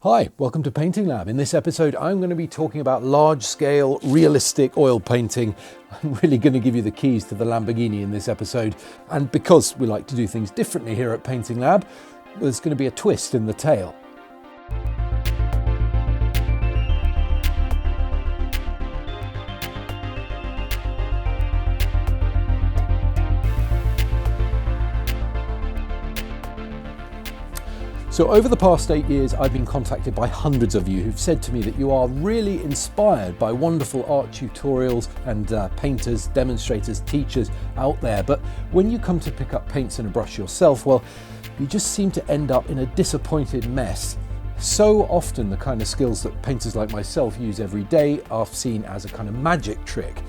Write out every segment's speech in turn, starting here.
Hi, welcome to Painting Lab. In this episode, I'm going to be talking about large-scale, realistic oil painting. I'm really going to give you the keys to the Lamborghini in this episode. And because we like to do things differently here at Painting Lab, there's going to be a twist in the tale. So over the past 8 years, I've been contacted by hundreds of you who've said to me that you are really inspired by wonderful art tutorials and painters, demonstrators, teachers out there. But when you come to pick up paints and a brush yourself, well, you just seem to end up in a disappointed mess. So often the kind of skills that painters like myself use every day are seen as a kind of magic trick,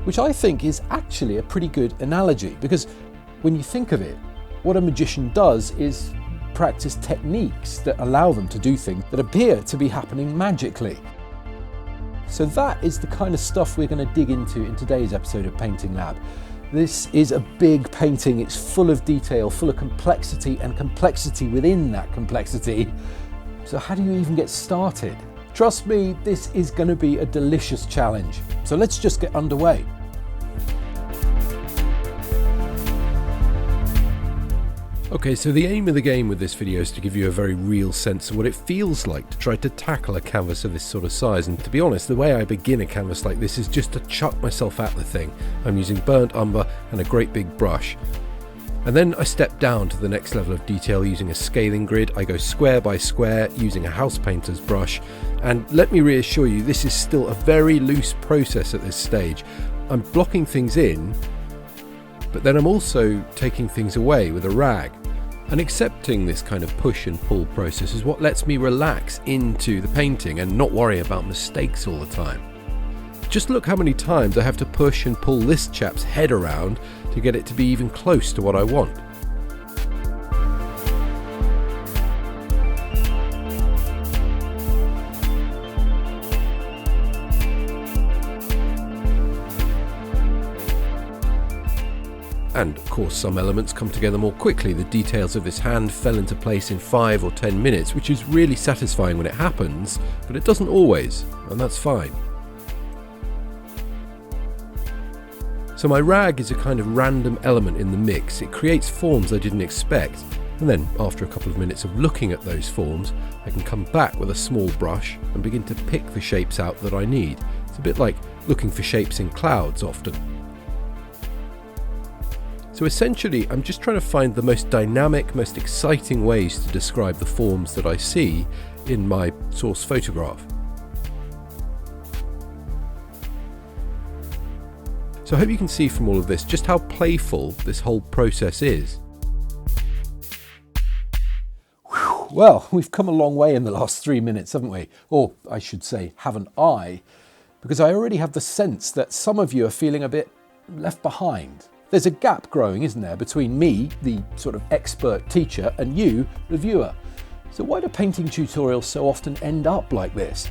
which I think is actually a pretty good analogy, because when you think of it, what a magician does is practice techniques that allow them to do things that appear to be happening magically. So that is the kind of stuff we're going to dig into in today's episode of Painting Lab. This is a big painting. It's full of detail, full of complexity, and complexity within that complexity. So how do you even get started? Trust me, this is going to be a delicious challenge. So let's just get underway. Okay, so the aim of the game with this video is to give you a very real sense of what it feels like to try to tackle a canvas of this sort of size. And to be honest, the way I begin a canvas like this is just to chuck myself at the thing. I'm using burnt umber and a great big brush. And then I step down to the next level of detail using a scaling grid. I go square by square using a house painter's brush. And let me reassure you, this is still a very loose process at this stage. I'm blocking things in, but then I'm also taking things away with a rag. And accepting this kind of push and pull process is what lets me relax into the painting and not worry about mistakes all the time. Just look how many times I have to push and pull this chap's head around to get it to be even close to what I want. And of course some elements come together more quickly. The details of this hand fell into place in 5 or 10 minutes, which is really satisfying when it happens, but it doesn't always, and that's fine. So my rag is a kind of random element in the mix. It creates forms I didn't expect, and then after a couple of minutes of looking at those forms, I can come back with a small brush and begin to pick the shapes out that I need. It's a bit like looking for shapes in clouds often. So essentially, I'm just trying to find the most dynamic, most exciting ways to describe the forms that I see in my source photograph. So I hope you can see from all of this just how playful this whole process is. Well, we've come a long way in the last 3 minutes, haven't we? Or I should say, haven't I? Because I already have the sense that some of you are feeling a bit left behind. There's a gap growing, isn't there, between me, the sort of expert teacher, and you, the viewer. So why do painting tutorials so often end up like this?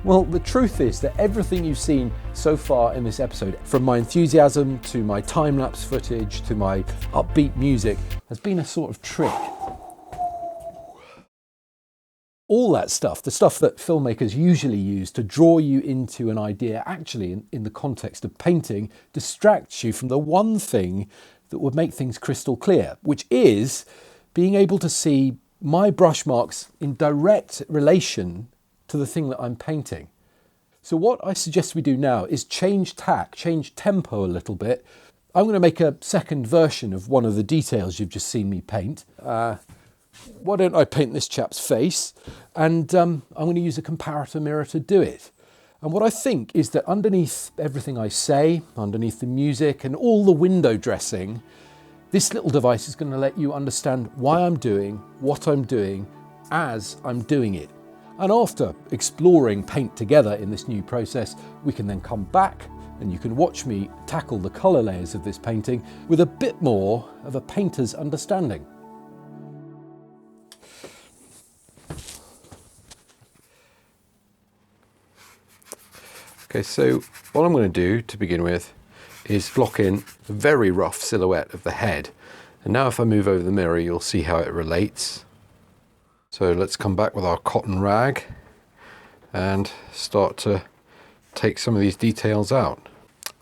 Well, the truth is that everything you've seen so far in this episode, from my enthusiasm to my time-lapse footage to my upbeat music, has been a sort of trick. All that stuff, the stuff that filmmakers usually use to draw you into an idea, actually in the context of painting, distracts you from the one thing that would make things crystal clear, which is being able to see my brush marks in direct relation to the thing that I'm painting. So what I suggest we do now is change tack, change tempo a little bit. I'm going to make a second version of one of the details you've just seen me paint. Why don't I paint this chap's face, and I'm going to use a comparator mirror to do it. And what I think is that underneath everything I say, underneath the music and all the window dressing, this little device is going to let you understand why I'm doing what I'm doing as I'm doing it. And after exploring paint together in this new process, we can then come back and you can watch me tackle the colour layers of this painting with a bit more of a painter's understanding. Okay, so what I'm going to do to begin with is block in a very rough silhouette of the head. And now if I move over the mirror, you'll see how it relates. So let's come back with our cotton rag and start to take some of these details out.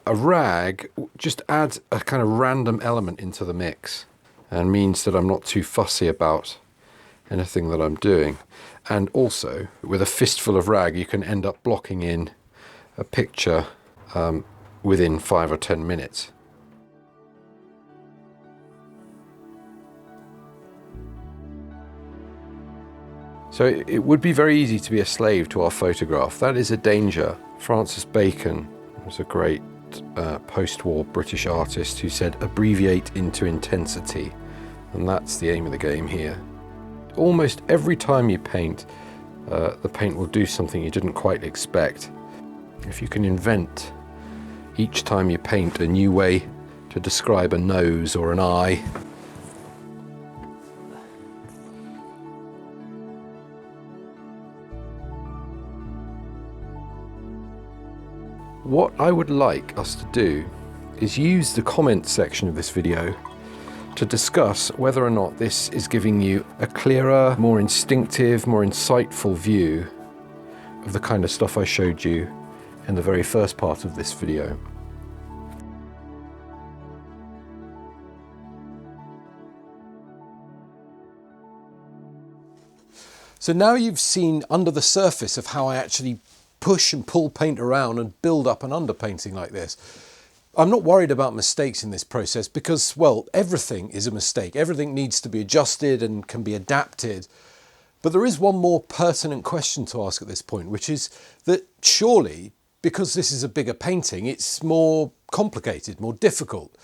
A rag just adds a kind of random element into the mix and means that I'm not too fussy about anything that I'm doing. And also, with a fistful of rag, you can end up blocking in a picture within 5 or 10 minutes. So it would be very easy to be a slave to our photograph. That is a danger. Francis Bacon was a great post-war British artist who said, abbreviate into intensity. And that's the aim of the game here. Almost every time you paint, the paint will do something you didn't quite expect. If you can invent each time you paint a new way to describe a nose or an eye, what I would like us to do is use the comment section of this video to discuss whether or not this is giving you a clearer, more instinctive, more insightful view of the kind of stuff I showed you in the very first part of this video. So now you've seen under the surface of how I actually push and pull paint around and build up an underpainting like this. I'm not worried about mistakes in this process because, well, everything is a mistake. Everything needs to be adjusted and can be adapted. But there is one more pertinent question to ask at this point, which is that surely, because this is a bigger painting, it's more complicated, more difficult.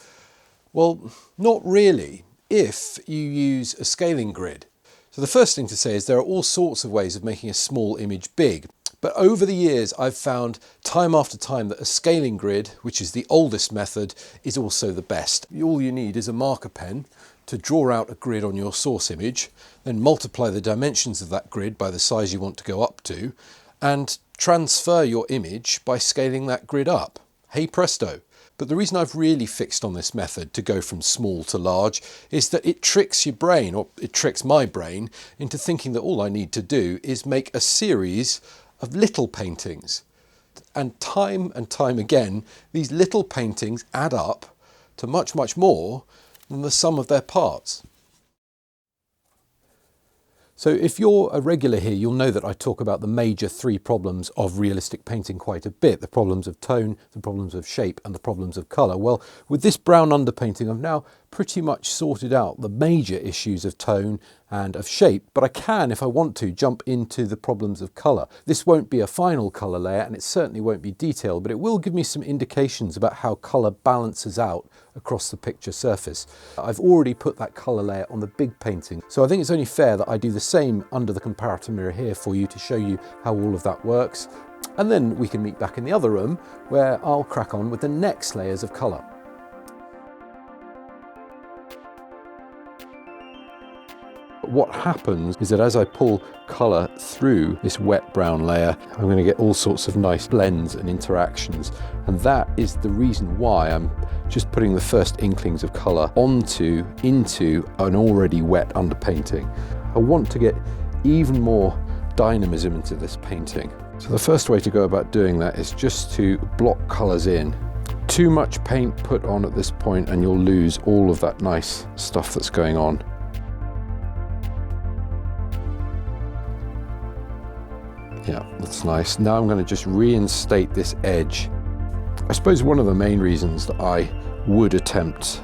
Well, not really, if you use a scaling grid. So the first thing to say is there are all sorts of ways of making a small image big. But over the years, I've found time after time that a scaling grid, which is the oldest method, is also the best. All you need is a marker pen to draw out a grid on your source image, then multiply the dimensions of that grid by the size you want to go up to, and transfer your image by scaling that grid up. Hey presto. But the reason I've really fixed on this method to go from small to large is that it tricks your brain, or it tricks my brain, into thinking that all I need to do is make a series of little paintings. And time again, these little paintings add up to much, much more than the sum of their parts. So if you're a regular here, you'll know that I talk about the major 3 problems of realistic painting quite a bit. The problems of tone, the problems of shape, and the problems of colour. Well, with this brown underpainting, I've now pretty much sorted out the major issues of tone and of shape, but I can, if I want to, jump into the problems of colour. This won't be a final colour layer, and it certainly won't be detailed, but it will give me some indications about how colour balances out across the picture surface. I've already put that colour layer on the big painting, so I think it's only fair that I do the same under the comparator mirror here for you to show you how all of that works. And then we can meet back in the other room where I'll crack on with the next layers of colour. What happens is that as I pull colour through this wet brown layer, I'm going to get all sorts of nice blends and interactions, and that is the reason why I'm just putting the first inklings of colour into an already wet underpainting. I want to get even more dynamism into this painting. So the first way to go about doing that is just to block colours in. Too much paint put on at this point and you'll lose all of that nice stuff that's going on. Yeah, that's nice. Now I'm going to just reinstate this edge. I suppose one of the main reasons that I would attempt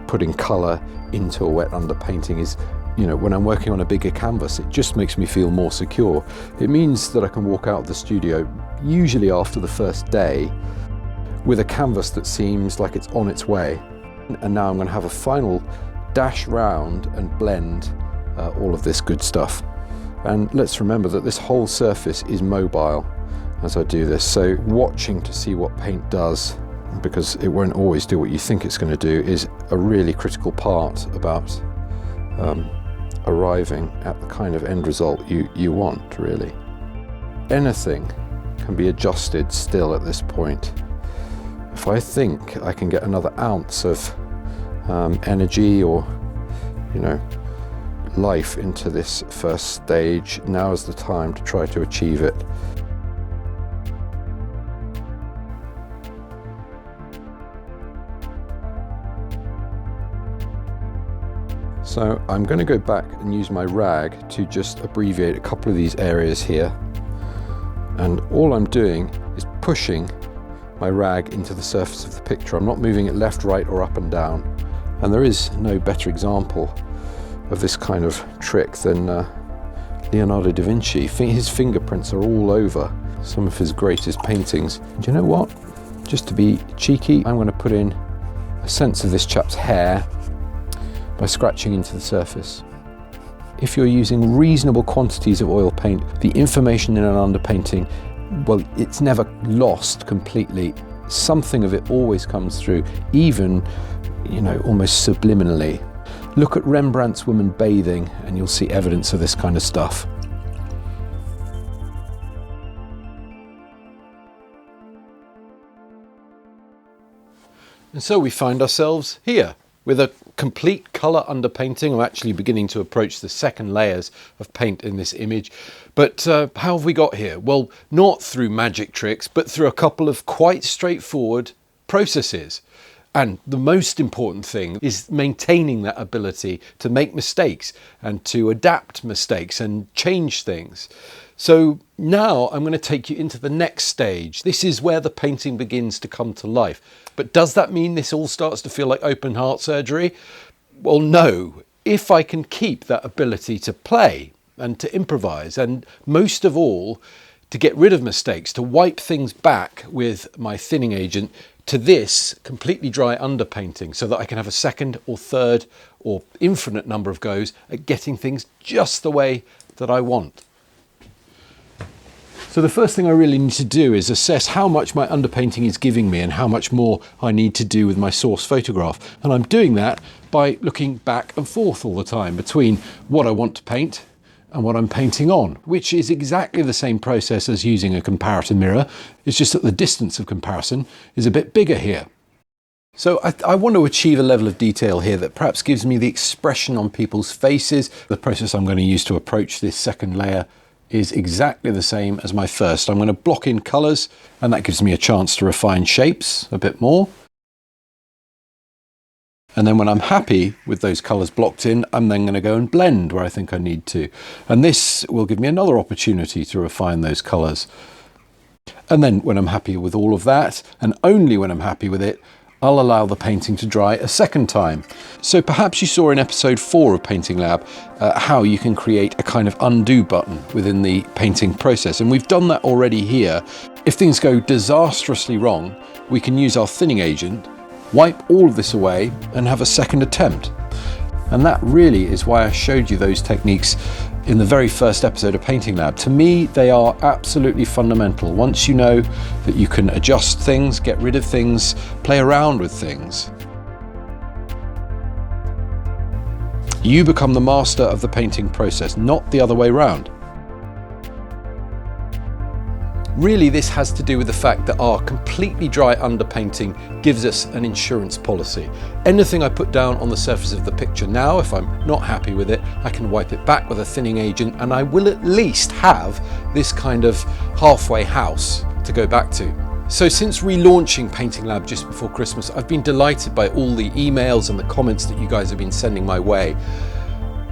putting colour into a wet underpainting is, you know, when I'm working on a bigger canvas, it just makes me feel more secure. It means that I can walk out of the studio, usually after the first day, with a canvas that seems like it's on its way. And now I'm going to have a final dash round and blend all of this good stuff. And let's remember that this whole surface is mobile as I do this, so watching to see what paint does, because it won't always do what you think it's going to do, is a really critical part about arriving at the kind of end result you want, really. Anything can be adjusted still at this point. If I think I can get another ounce of energy or, you know, life into this first stage. Now is the time to try to achieve it. So I'm going to go back and use my rag to just abbreviate a couple of these areas here. And all I'm doing is pushing my rag into the surface of the picture. I'm not moving it left, right, or up and down. And there is no better example of this kind of trick than Leonardo da Vinci. His fingerprints are all over some of his greatest paintings. Do you know what? Just to be cheeky, I'm going to put in a sense of this chap's hair by scratching into the surface. If you're using reasonable quantities of oil paint, the information in an underpainting, well, it's never lost completely. Something of it always comes through, even, almost subliminally. Look at Rembrandt's woman bathing and you'll see evidence of this kind of stuff. And so we find ourselves here with a complete colour underpainting. I'm actually beginning to approach the second layers of paint in this image. But how have we got here? Well, not through magic tricks, but through a couple of quite straightforward processes. And the most important thing is maintaining that ability to make mistakes and to adapt mistakes and change things. So now I'm going to take you into the next stage. This is where the painting begins to come to life. But does that mean this all starts to feel like open heart surgery? Well, no. If I can keep that ability to play and to improvise, and most of all, to get rid of mistakes, to wipe things back with my thinning agent to this completely dry underpainting, so that I can have a second or third or infinite number of goes at getting things just the way that I want. So the first thing I really need to do is assess how much my underpainting is giving me and how much more I need to do with my source photograph. And I'm doing that by looking back and forth all the time between what I want to paint and what I'm painting on, which is exactly the same process as using a comparator mirror. It's just that the distance of comparison is a bit bigger here. So I want to achieve a level of detail here that perhaps gives me the expression on people's faces. The process I'm going to use to approach this second layer is exactly the same as my first. I'm going to block in colours, and that gives me a chance to refine shapes a bit more. And then when I'm happy with those colours blocked in, I'm then going to go and blend where I think I need to. And this will give me another opportunity to refine those colours. And then when I'm happy with all of that, and only when I'm happy with it, I'll allow the painting to dry a second time. So perhaps you saw in episode 4 of Painting Lab how you can create a kind of undo button within the painting process. And we've done that already here. If things go disastrously wrong, we can use our thinning agent, wipe all of this away and have a second attempt. And that really is why I showed you those techniques in the very first episode of Painting Lab. To me, they are absolutely fundamental. Once you know that you can adjust things, get rid of things, play around with things, you become the master of the painting process, not the other way around. Really, this has to do with the fact that our completely dry underpainting gives us an insurance policy. Anything I put down on the surface of the picture now, if I'm not happy with it, I can wipe it back with a thinning agent, and I will at least have this kind of halfway house to go back to. So since relaunching Painting Lab just before Christmas, I've been delighted by all the emails and the comments that you guys have been sending my way.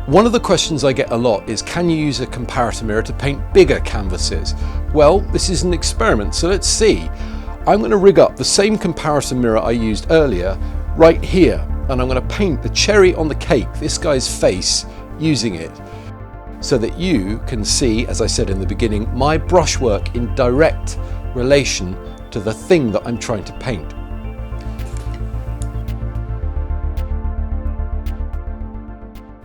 One of the questions I get a lot is, can you use a comparator mirror to paint bigger canvases? Well, this is an experiment, so let's see. I'm going to rig up the same comparator mirror I used earlier right here, and I'm going to paint the cherry on the cake, this guy's face, using it, so that you can see, as I said in the beginning, my brushwork in direct relation to the thing that I'm trying to paint.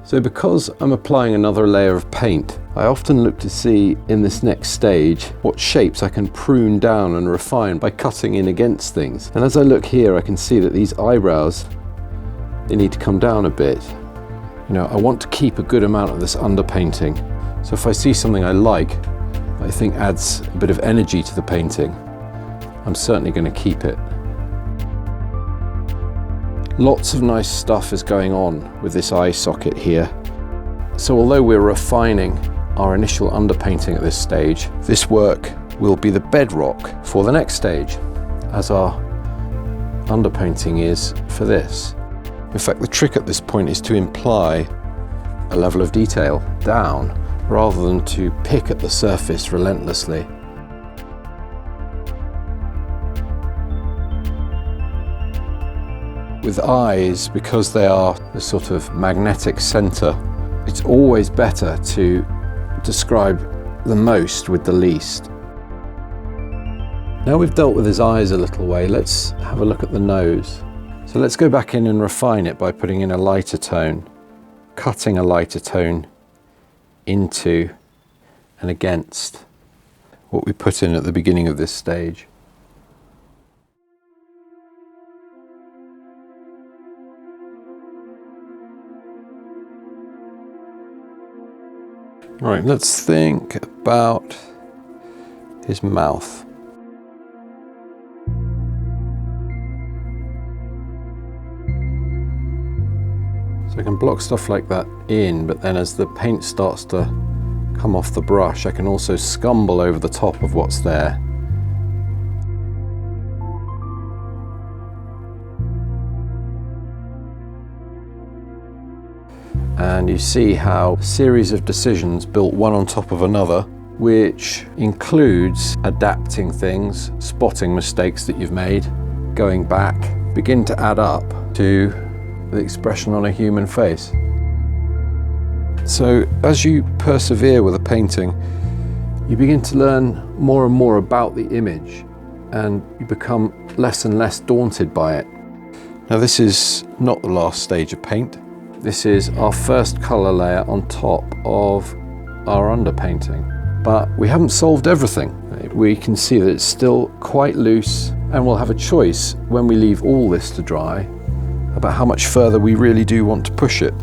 So because I'm applying another layer of paint, I often look to see in this next stage what shapes I can prune down and refine by cutting in against things. And as I look here, I can see that these eyebrows, they need to come down a bit. I want to keep a good amount of this underpainting. So if I see something I like, I think adds a bit of energy to the painting, I'm certainly going to keep it. Lots of nice stuff is going on with this eye socket here. So although we're refining our initial underpainting at this stage, this work will be the bedrock for the next stage, as our underpainting is for this. In fact, the trick at this point is to imply a level of detail down rather than to pick at the surface relentlessly. With eyes, because they are the sort of magnetic center, it's always better to describe the most with the least. Now we've dealt with his eyes a little way, let's have a look at the nose. So let's go back in and refine it by putting in a lighter tone, cutting a lighter tone into and against what we put in at the beginning of this stage. Right, let's think about his mouth. So I can block stuff like that in, but then as the paint starts to come off the brush, I can also scumble over the top of what's there. And you see how a series of decisions built one on top of another, which includes adapting things, spotting mistakes that you've made, going back, begin to add up to the expression on a human face. So as you persevere with a painting, you begin to learn more and more about the image, and you become less and less daunted by it. Now this is not the last stage of paint. This is our first colour layer on top of our underpainting. But we haven't solved everything. We can see that it's still quite loose, and we'll have a choice when we leave all this to dry about how much further we really do want to push it.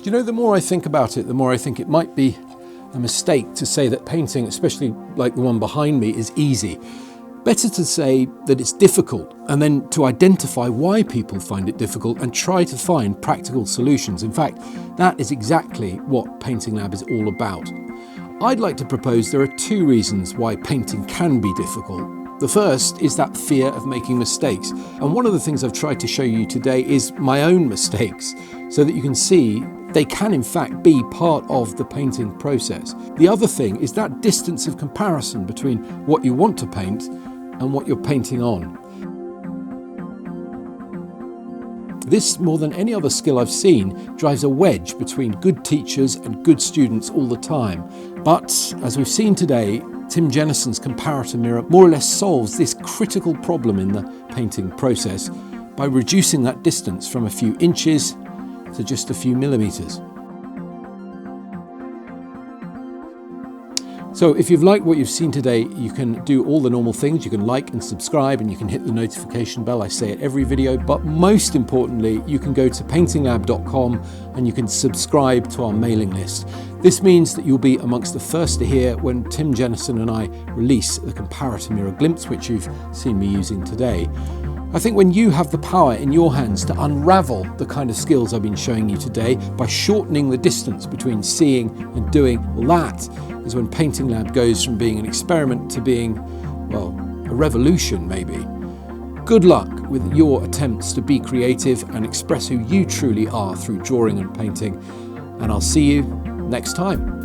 You know, the more I think about it, the more I think it might be a mistake to say that painting, especially like the one behind me, is easy. Better to say that it's difficult, and then to identify why people find it difficult and try to find practical solutions. In fact, that is exactly what Painting Lab is all about. I'd like to propose there are two reasons why painting can be difficult. The first is that fear of making mistakes. And one of the things I've tried to show you today is my own mistakes, so that you can see they can in fact be part of the painting process. The other thing is that distance of comparison between what you want to paint and what you're painting on. This, more than any other skill I've seen, drives a wedge between good teachers and good students all the time. But as we've seen today, Tim Jennison's Comparator Mirror more or less solves this critical problem in the painting process by reducing that distance from a few inches to just a few millimeters. So if you've liked what you've seen today, you can do all the normal things. You can like and subscribe, and you can hit the notification bell. I say it every video, but most importantly, you can go to paintinglab.com and you can subscribe to our mailing list. This means that you'll be amongst the first to hear when Tim Jennison and I release the Comparator Mirror Glimpse, which you've seen me using today. I think when you have the power in your hands to unravel the kind of skills I've been showing you today by shortening the distance between seeing and doing, well, that is when Painting Lab goes from being an experiment to being, well, a revolution maybe. Good luck with your attempts to be creative and express who you truly are through drawing and painting, and I'll see you next time.